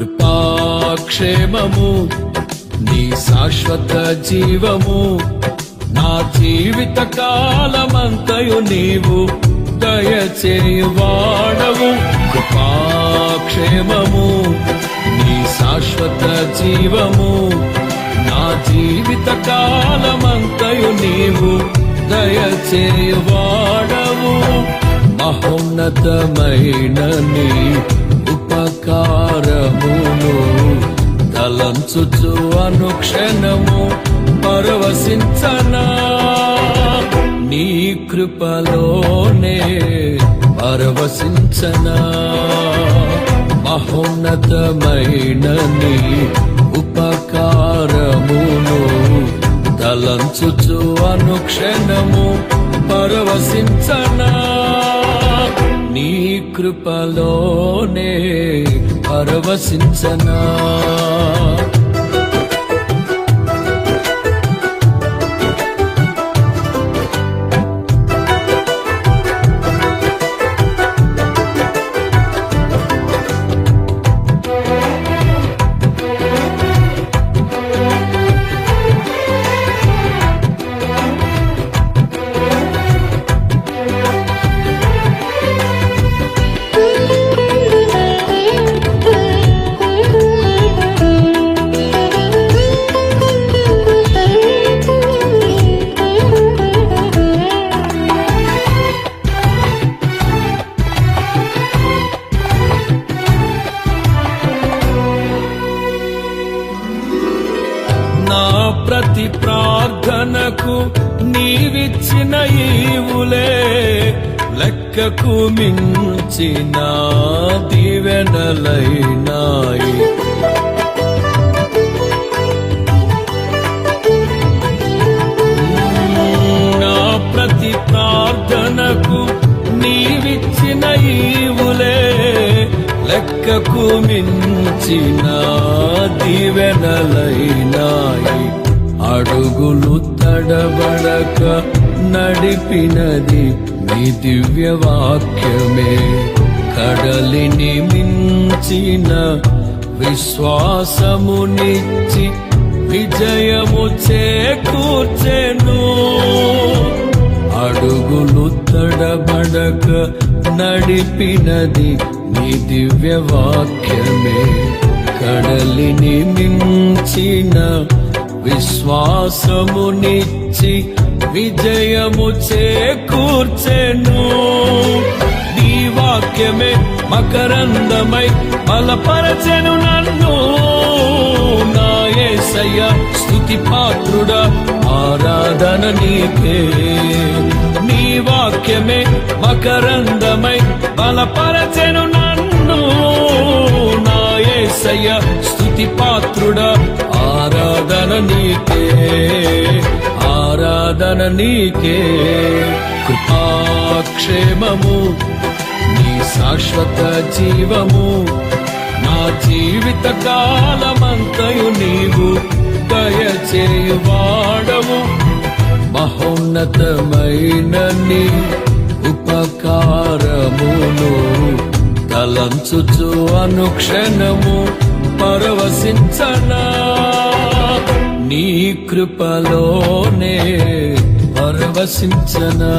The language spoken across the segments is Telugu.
కృపాక్షేమము నీ శాశ్వత జీవము నా జీవిత కాలమంతయు నీవు దయచేయువాడవు. కృపాక్షేమము నీ శాశ్వత జీవము నా జీవిత కాలమంతయు నీవు దయచేయువాడవు. మహోన్నతమైన నీ ఉపకారమును తలంచుచు అనుక్షణము పరవశించనా నీ కృపలోనే పరవశించనా. మహోన్నతమైన నీ ఉపకారమును తలంచుచు అనుక్షణము పరవశించనా నీ కృపలోనే పరవశించనా. ప్రతి ప్రార్థనకు నీవిచ్చిన ఈవులే లెక్కకు మించిన దీవెనలైనాయి. నా ప్రతి ప్రార్థనకు నీవిచ్చిన ఈవులే లెక్కకు మించిన దీవెనలైనాయి. అడుగులు తడబడక నడిపినది నీ దివ్య వాక్యమే. కడలిని మించిన విశ్వాసమునిచ్చి విజయము చేకూర్చెను. అడుగులు తడబడక నడిపినది నీ దివ్య వాక్యమే. కడలిని మించిన విశ్వాసమునిచ్చి విజయము చేకూర్చెను. నీ వాక్యమే మకరందమై బలపరచెను నన్ను. నా యేసయ్య స్తుతి పాత్రుడా ఆరాధన నీకే. నీ వాక్యమే మకరందమై బలపరచెను నన్ను. నా యేసయ్య స్తుతి పాత్రుడా ఆరాధన నీకే, ఆరాధన నీకే. కృపాక్షేమము నీ శాశ్వత జీవము నా జీవిత కాలమంతయు నీవు దయచేయువాడవు. మహోన్నతమైన నీ ఉపకారమును తలంచుచు అనుక్షణము పరవశించనా నీ కృపలోనే పరవశించనా.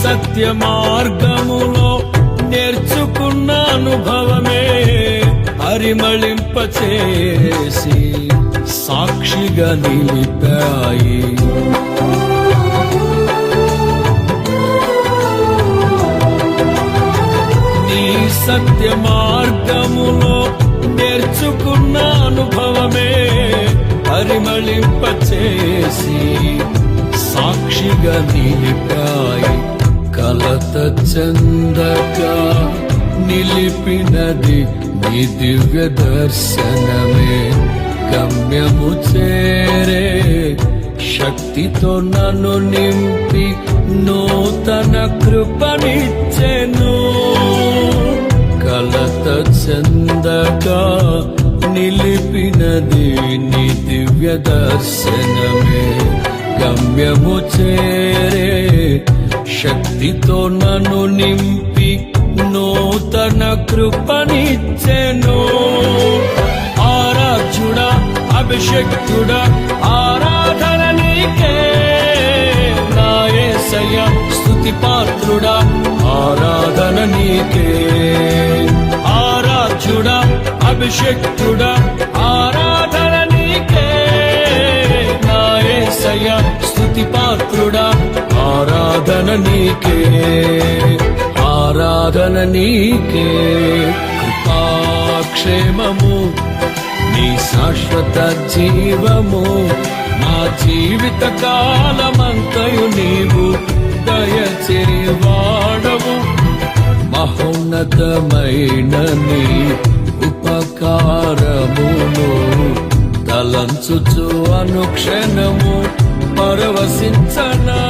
సత్య మార్గములో నేర్చుకున్న అనుభవమే పరిమళింపచేసి సాక్షిగా నిలిపాయి. నీ సత్య మార్గములో నేర్చుకున్న అనుభవమే పరిమళింపచేసి సాక్షిగా నిలిపాయి. కలత చెందక నిలిపినది నీ దివ్య దర్శనమే. గమ్యము చేరే శక్తితో నన్ను నింపి నూతన కృపనిచ్చెను. కలత చెందక నిలిపినది నీ దివ్య దర్శనమే. గమ్యము చేరే శక్తితో నన్ను నింపి నూతన కృపనిచ్చెను. ఆరాధ్యుడా, అభిషక్తుడా, ఆరాధన నీకే. నా యేసయ్య స్తుతి పాత్రుడా, ఆరాధన నీకే. ఆరాధ్యుడా, అభిషక్తుడా, ఆరాధన నీకే. నా యేసయ్య స్తుతి పాత్రుడా, ఆరాధన నీకే. ఆరాధన నీకే. కృపాక్షేమము నీ శాశ్వత జీవము. నా జీవిత కాలమంతయు నీవు దయచేవాడవు. మహోన్నతమైన నీ ఉపకారమును తలంచుచు అనుక్షణము పరవశించనా.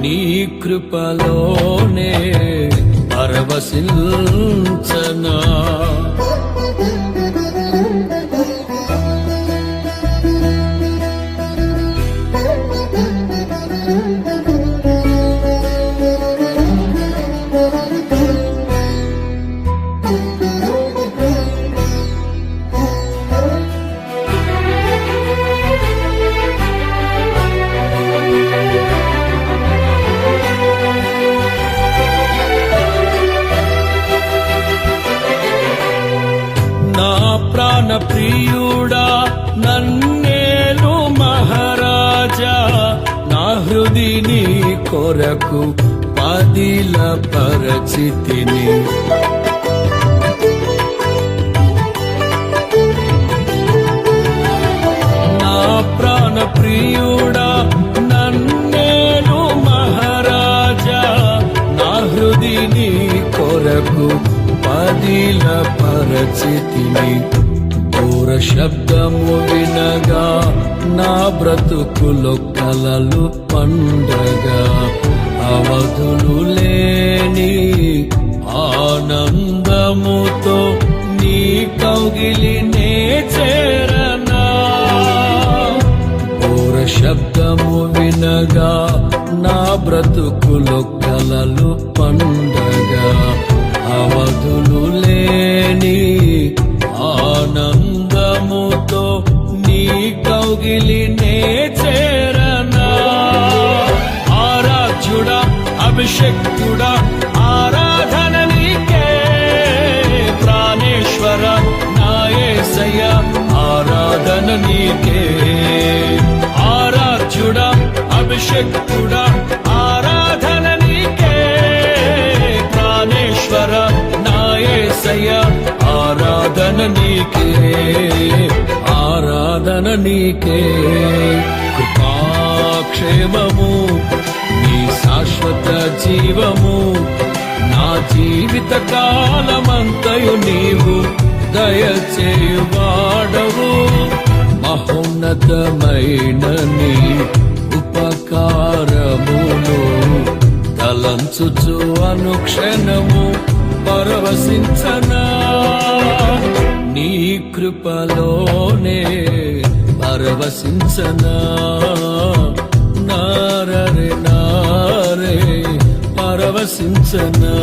నీ కృపలోనే పరవశించనా. ప్రాణ ప్రియుడా, నన్నేలు మహారాజా. నా హృదిని కొరకు పదిల పరచితిని. నా ప్రాణ ప్రియుడా, నన్నేలు మహారాజా. నా హృదిని కొరకు పదిల పరచితిని. దూర శబ్దము వినగా నా బ్రతుకులో కలలు పండగా. అవధులు లేని ఆనందముతో నీ కౌగిలినే చేరనా. దూర శబ్దము వినగా నా బ్రతుకులో కలలు పండగా. అవధులు లేని ఆనందముతో నీ కౌగిలినే చేరనా. ఆరాధ్యుడా, అభిషక్తుడా, ఆరాధన నీకే. ప్రాణేశ్వర నా యేసయ్య, ఆరాధన నీకే. ఆరాధ్యుడా, అభిషక్తుడా, ఆరాధన నీకే. ప్రాణేశ్వర నా యేసయ్య, ఆరాధన నీకే. ఆరాధన నీకే. కృపాక్షేమము నీ శాశ్వత జీవము. నా జీవిత కాలమంతయు నీవు దయచేయువాడవు. మహోన్నతమైన నీ ఉపకారమును తలంచుచు అనుక్షణము పరవశించనా. నీ కృపలోనే పరవశించనా. నారే నారే పరవశించనా.